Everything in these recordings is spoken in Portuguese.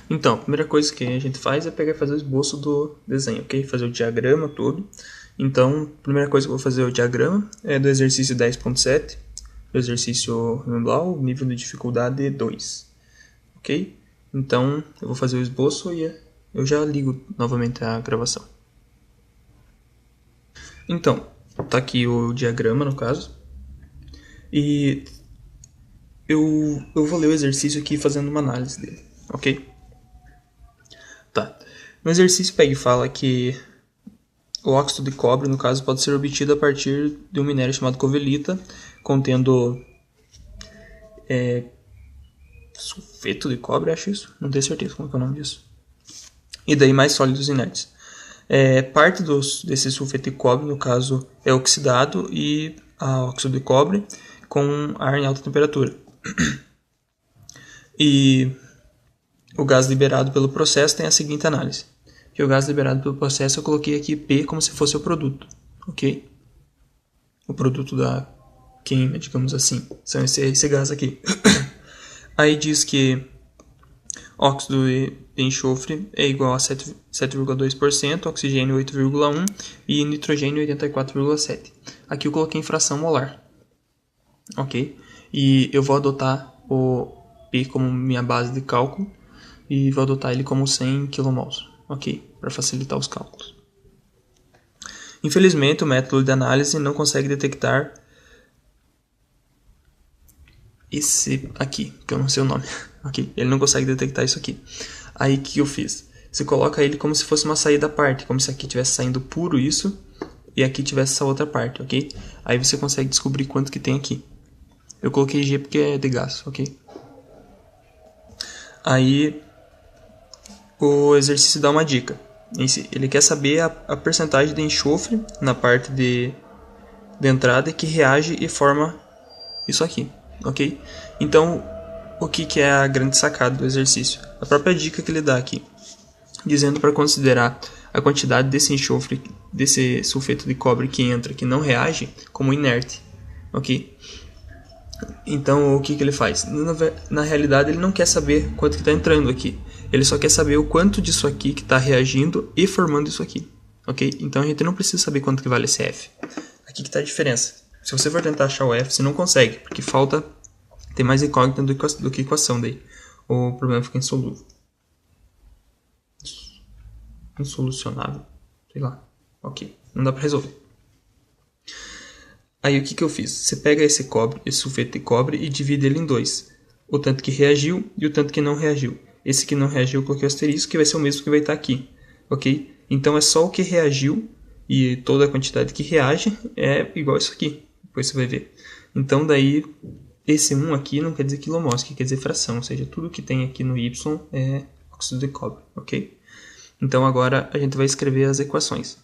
Então, a primeira coisa que a gente faz é pegar e fazer o esboço do desenho, ok? Fazer o diagrama todo. Então, a primeira coisa que eu vou fazer é o diagrama do exercício 10.7, do exercício lá, o nível de dificuldade 2, ok? Então, eu vou fazer o esboço e eu já ligo novamente a gravação. Então, tá aqui o diagrama, no caso. E eu vou ler o exercício aqui fazendo uma análise dele, ok? Tá. No exercício pega e fala que o óxido de cobre, no caso, pode ser obtido a partir de um minério chamado covelita, contendo sulfeto de cobre, acho isso. Não tenho certeza como é o nome disso. E daí mais sólidos inertes. Parte desse sulfeto de cobre, no caso, é oxidado e a óxido de cobre com ar em alta temperatura. E o gás liberado pelo processo tem a seguinte análise. Que o gás liberado pelo processo eu coloquei aqui P como se fosse o produto, ok? O produto da queima, digamos assim, são esse gás aqui. Aí diz que óxido de enxofre é igual a 7,2%, oxigênio 8,1% e nitrogênio 84,7%. Aqui eu coloquei em fração molar, ok? E eu vou adotar o P como minha base de cálculo e vou adotar ele como 100 kmol, ok? Para facilitar os cálculos. Infelizmente, o método de análise não consegue detectar esse aqui, que eu não sei o nome, ok? Ele não consegue detectar isso aqui. Aí, o que eu fiz? Você coloca ele como se fosse uma saída à parte, como se aqui estivesse saindo puro isso e aqui tivesse essa outra parte, ok? Aí você consegue descobrir quanto que tem aqui. Eu coloquei G porque é de gás, ok? Aí, o exercício dá uma dica. Ele quer saber a percentagem de enxofre na parte de entrada que reage e forma isso aqui, ok? Então, o que é a grande sacada do exercício? A própria dica que ele dá aqui, dizendo para considerar a quantidade desse enxofre, desse sulfeto de cobre que entra, que não reage, como inerte, ok? Então, o que ele faz? Na realidade, ele não quer saber quanto que está entrando aqui. Ele só quer saber o quanto disso aqui que está reagindo e formando isso aqui, ok? Então, a gente não precisa saber quanto que vale esse F. Aqui que está a diferença. Se você for tentar achar o F, você não consegue, porque tem mais incógnita do que equação daí. O problema fica insolúvel. Insolucionável. Sei lá. Ok. Não dá para resolver. Aí o que eu fiz? Você pega esse sulfeto de cobre e divide ele em dois. O tanto que reagiu e o tanto que não reagiu. Esse que não reagiu eu coloquei o asterisco, que vai ser o mesmo que vai estar aqui. Ok? Então é só o que reagiu e toda a quantidade que reage é igual a isso aqui. Depois você vai ver. Então daí, esse 1 aqui não quer dizer quilomol, quer dizer fração. Ou seja, tudo que tem aqui no Y é óxido de cobre. Ok? Então agora a gente vai escrever as equações.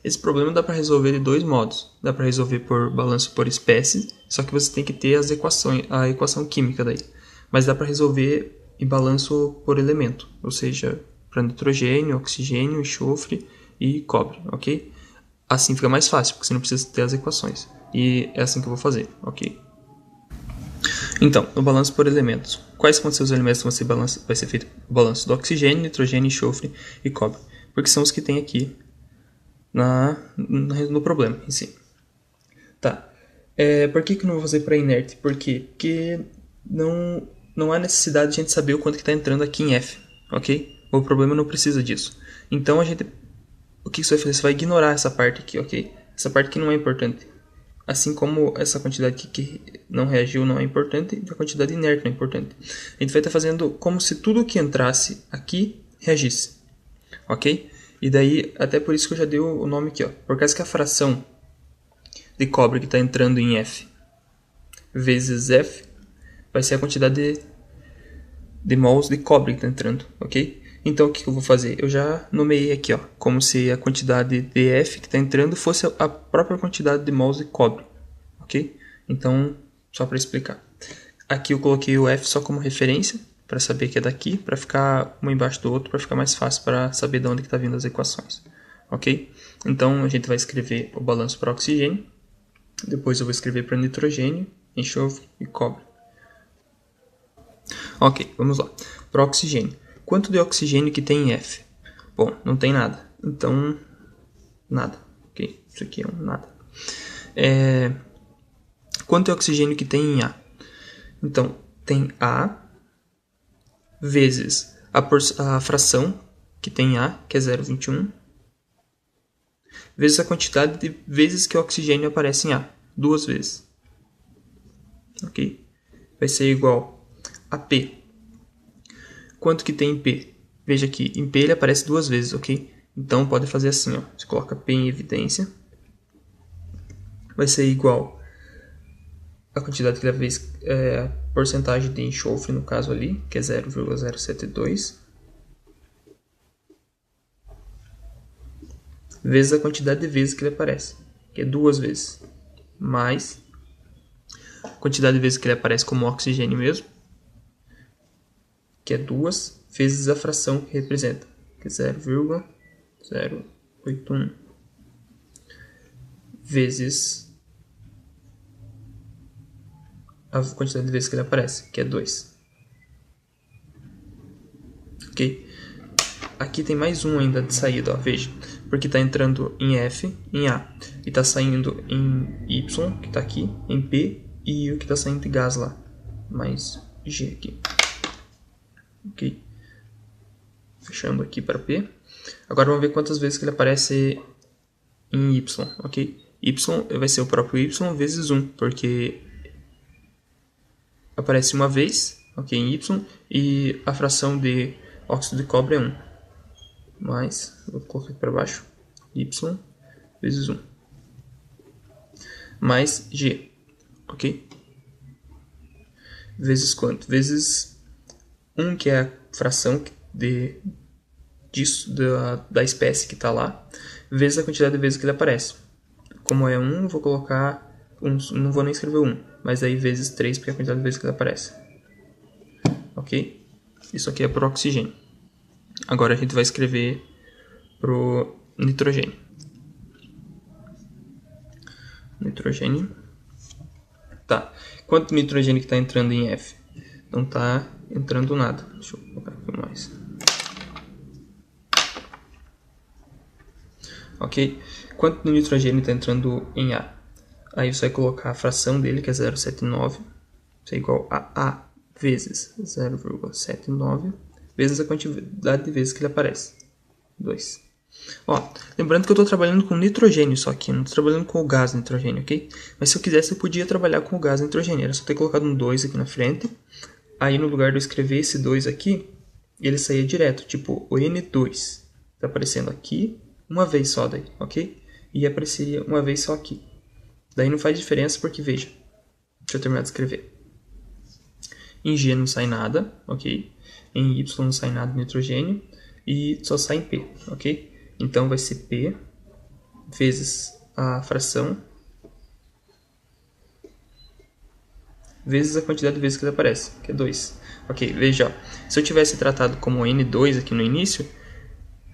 Esse problema dá para resolver de dois modos. Dá para resolver por balanço por espécie, só que você tem que ter a equação química daí. Mas dá para resolver em balanço por elemento, ou seja, para nitrogênio, oxigênio, enxofre e cobre, ok? Assim fica mais fácil, porque você não precisa ter as equações. E é assim que eu vou fazer, ok? Então, no balanço por elementos. Quais vão ser os elementos que vai ser feito o balanço do oxigênio, nitrogênio, enxofre e cobre? Porque são os que tem aqui no problema em si. Tá. Por que eu não vou fazer para inerte? Por quê? Porque não há necessidade de a gente saber o quanto que está entrando aqui em F, ok? O problema não precisa disso. Então, o que você vai fazer? Você vai ignorar essa parte aqui, ok? Essa parte que não é importante. Assim como essa quantidade que não reagiu não é importante, a quantidade inerte não é importante. A gente vai estar fazendo como se tudo que entrasse aqui reagisse, ok? E daí, até por isso que eu já dei o nome aqui, ó. Por causa que a fração de cobre que está entrando em F vezes F vai ser a quantidade de mols de cobre que está entrando, ok? Então, o que eu vou fazer? Eu já nomeei aqui, ó, como se a quantidade de F que está entrando fosse a própria quantidade de mols de cobre, ok? Então, só para explicar. Aqui eu coloquei o F só como referência, para saber que é daqui, para ficar um embaixo do outro, para ficar mais fácil para saber de onde está vindo as equações, ok? Então, a gente vai escrever o balanço para oxigênio, depois eu vou escrever para nitrogênio, enxofre e cobre. Ok, vamos lá. Para oxigênio. Quanto de oxigênio que tem em F? Bom, não tem nada. Então, nada. Ok? Isso aqui é um nada. Quanto é oxigênio que tem em A? Então, tem A vezes a fração que tem em A, que é 0,21, vezes a quantidade de vezes que o oxigênio aparece em A. 2 vezes. Ok? Vai ser igual a P. Quanto que tem em P? Veja aqui, em P ele aparece 2 vezes, ok? Então pode fazer assim, ó. Você coloca P em evidência. Vai ser igual a quantidade que vez a porcentagem de enxofre, no caso ali, que é 0,072, vezes a quantidade de vezes que ele aparece, que é 2 vezes, mais a quantidade de vezes que ele aparece como oxigênio mesmo, que é 2, vezes a fração que representa, que é 0,081, vezes a quantidade de vezes que ele aparece, que é 2. Ok? Aqui tem mais um ainda de saída, ó, veja. Porque está entrando em F, em A. E está saindo em Y, que está aqui, em P. E o que está saindo de gás lá. Mais G aqui. Ok? Fechando aqui para P. Agora vamos ver quantas vezes que ele aparece em Y, ok? Y vai ser o próprio Y vezes 1, porque aparece uma vez, ok, em Y, e a fração de óxido de cobre é 1. Mais, vou colocar aqui para baixo, Y vezes 1. Mais G, ok? Vezes quanto? Vezes 1, que é a fração da espécie que está lá, vezes a quantidade de vezes que ele aparece. Como é 1, vou colocar, não vou nem escrever 1, mas aí vezes 3, porque é a quantidade de vezes que ele aparece. Ok? Isso aqui é para o oxigênio. Agora a gente vai escrever para o nitrogênio. Nitrogênio. Tá. Quanto de nitrogênio que está entrando em F? Não está entrando nada. Deixa eu colocar aqui mais. Ok? Quanto de nitrogênio está entrando em A? Aí você vai colocar a fração dele, que é 0,79. Isso é igual a A vezes 0,79 vezes a quantidade de vezes que ele aparece. 2. Ó, lembrando que eu estou trabalhando com nitrogênio só aqui, não estou trabalhando com o gás nitrogênio, ok? Mas se eu quisesse, eu podia trabalhar com o gás nitrogênio. Era só ter colocado um 2 aqui na frente. Aí no lugar de eu escrever esse 2 aqui, ele saía direto, tipo o N2. Está aparecendo aqui uma vez só daí, ok? E apareceria uma vez só aqui. Daí não faz diferença porque, veja, deixa eu terminar de escrever. Em G não sai nada, ok? Em Y não sai nada de nitrogênio e só sai em P, ok? Então vai ser P vezes a fração vezes a quantidade de vezes que ele aparece, que é 2. Ok, veja, ó, se eu tivesse tratado como N2 aqui no início,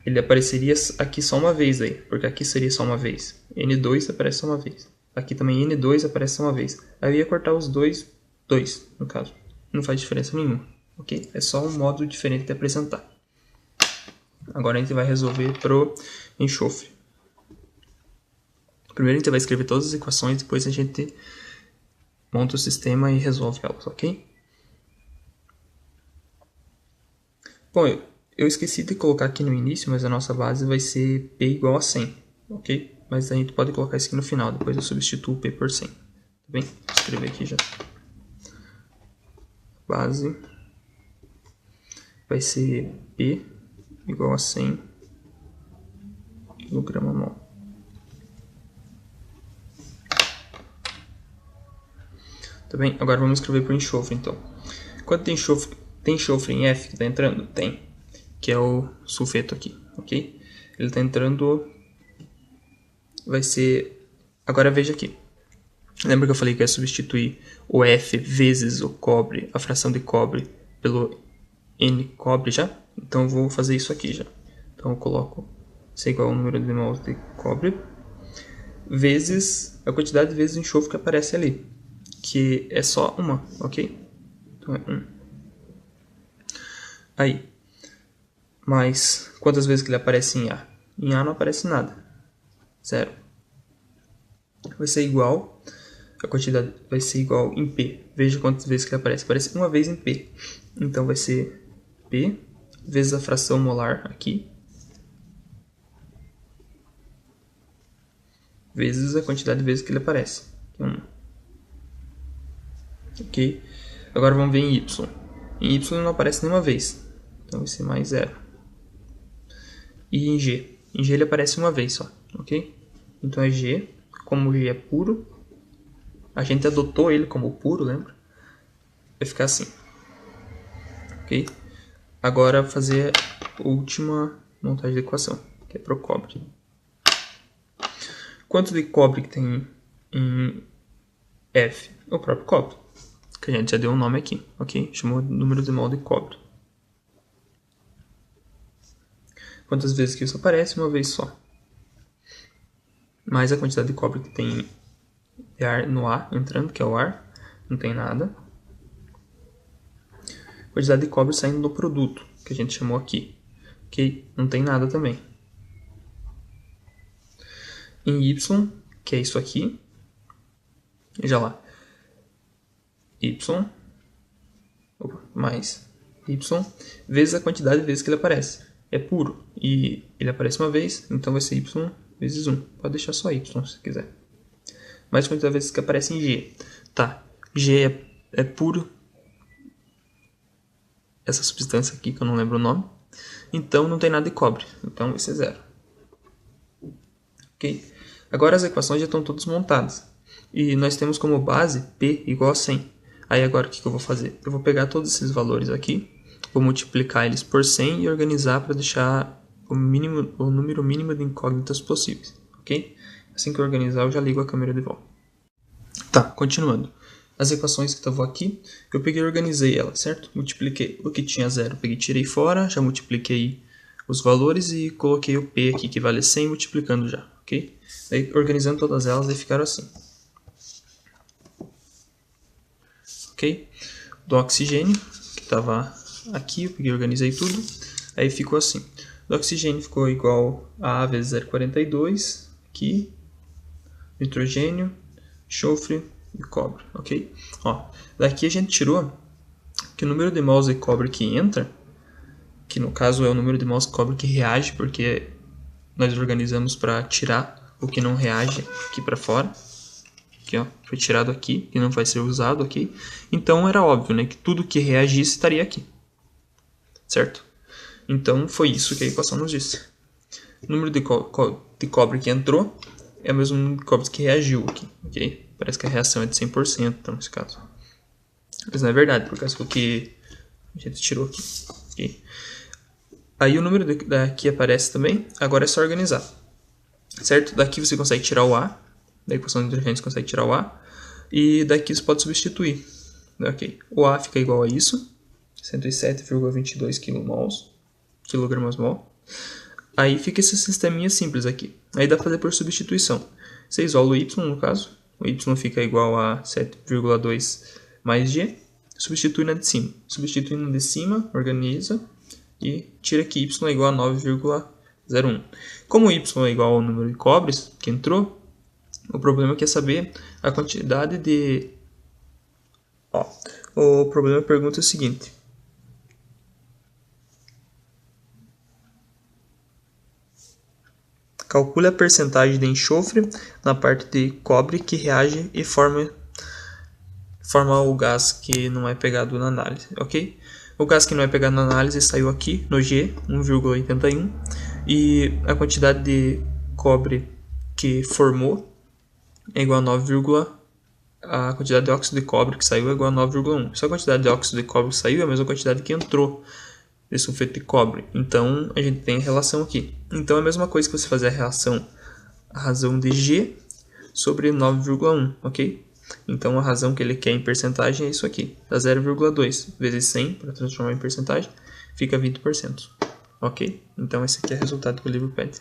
ele apareceria aqui só uma vez aí, porque aqui seria só uma vez. N2 aparece só uma vez. Aqui também N2 aparece só uma vez. Aí eu ia cortar os dois no caso. Não faz diferença nenhuma, ok? É só um modo diferente de apresentar. Agora a gente vai resolver pro enxofre. Primeiro a gente vai escrever todas as equações, depois a gente monta o sistema e resolve elas, ok? Bom, eu esqueci de colocar aqui no início, mas a nossa base vai ser P igual a 100, ok? Mas a gente pode colocar isso aqui no final, depois eu substituo P por 100, tá bem? Vou escrever aqui já. Base vai ser P igual a 100 kg/mol. Tá bem? Agora vamos escrever para o enxofre, então. Quanto tem enxofre em F que está entrando? Tem, que é o sulfeto aqui, ok? Ele está entrando, vai ser... Agora veja aqui. Lembra que eu falei que eu ia substituir o F vezes o cobre, a fração de cobre, pelo N cobre já? Então eu vou fazer isso aqui já. Então eu coloco isso é igual ao número de mols de cobre vezes a quantidade de vezes de enxofre que aparece ali, que é só uma, ok? Então é 1. Aí, mais quantas vezes que ele aparece em A. Em A não aparece nada. 0. Vai ser igual, a quantidade vai ser igual em P. Veja quantas vezes que ele aparece. Aparece uma vez em P. Então vai ser P vezes a fração molar aqui, vezes a quantidade de vezes que ele aparece, que é 1. Ok? Agora vamos ver em Y. Em Y não aparece nenhuma vez, então vai ser mais 0. E em G? Em G ele aparece uma vez só, ok? Então é G, como G é puro, a gente adotou ele como puro, lembra? Vai ficar assim, ok? Agora fazer a última montagem da equação, que é para o cobre. Quanto de cobre que tem em F? O próprio cobre, que a gente já deu um nome aqui, ok? Chamou de número de mol de cobre. Quantas vezes que isso aparece? Uma vez só. Mais a quantidade de cobre que tem de ar no A entrando, que é o ar, não tem nada. Quantidade de cobre saindo do produto, que a gente chamou aqui, ok? Não tem nada também. Em Y, que é isso aqui, veja lá, Y, mais Y, vezes a quantidade de vezes que ele aparece. É puro, e ele aparece uma vez, então vai ser Y vezes 1. Pode deixar só Y se quiser. Mais a quantidade de vezes que aparece em G. Tá, G é puro, essa substância aqui que eu não lembro o nome, então não tem nada de cobre, então vai ser 0. Ok? Agora as equações já estão todas montadas. E nós temos como base P igual a 100. Aí agora o que eu vou fazer? Eu vou pegar todos esses valores aqui, vou multiplicar eles por 100 e organizar para deixar o número mínimo de incógnitas possíveis. Ok? Assim que eu organizar, eu já ligo a câmera de volta. Tá, continuando. As equações que estavam aqui, eu peguei e organizei elas, certo? Multipliquei o que tinha 0, peguei e tirei fora, já multipliquei os valores e coloquei o P aqui, que vale 100, multiplicando já, ok? Daí, organizando todas elas, aí ficaram assim. Ok? Do oxigênio, que estava aqui, eu peguei e organizei tudo, aí ficou assim. Do oxigênio ficou igual a A vezes 0,42, aqui, nitrogênio, enxofre e cobre, ok? Ó, daqui a gente tirou que o número de mols de cobre que entra, que no caso é o número de mols de cobre que reage, porque nós organizamos para tirar o que não reage aqui para fora. Aqui, ó, foi tirado aqui, que não vai ser usado aqui. Então era óbvio, né, que tudo que reagisse estaria aqui, certo? Então foi isso que a equação nos disse. O número de cobre que entrou é o mesmo número de cobre que reagiu aqui, ok? Parece que a reação é de 100%, então, nesse caso. Mas não é verdade, por causa do que a gente tirou aqui, ok? Aí o número daqui aparece também, agora é só organizar, certo? Daqui você consegue tirar o A, da equação de nitrogênio você consegue tirar o A, e daqui você pode substituir, ok? O A fica igual a isso, 107,22 kg/mol. Aí fica esse sisteminha simples aqui. Aí dá para fazer por substituição. Você isola o Y no caso, o Y fica igual a 7,2 mais G, substitui na de cima. Substituindo na de cima, organiza e tira que Y é igual a 9,01. Como Y é igual ao número de cobres que entrou, o problema é saber a quantidade de... Ó, o problema pergunta o seguinte. Calcule a percentagem de enxofre na parte de cobre que reage e forma o gás que não é pegado na análise, ok? O gás que não é pegado na análise saiu aqui no G, 1,81, e a quantidade de cobre que formou é igual a 9, a quantidade de óxido de cobre que saiu é igual a 9,1. Se a quantidade de óxido de cobre que saiu é a mesma quantidade que entrou de sulfeto de cobre. Então, a gente tem a relação aqui. Então, é a mesma coisa que você fazer a razão de G sobre 9,1, ok? Então, a razão que ele quer em percentagem é isso aqui. Dá 0,2 vezes 100, para transformar em percentagem, fica 20%, ok? Então, esse aqui é o resultado que o livro pede.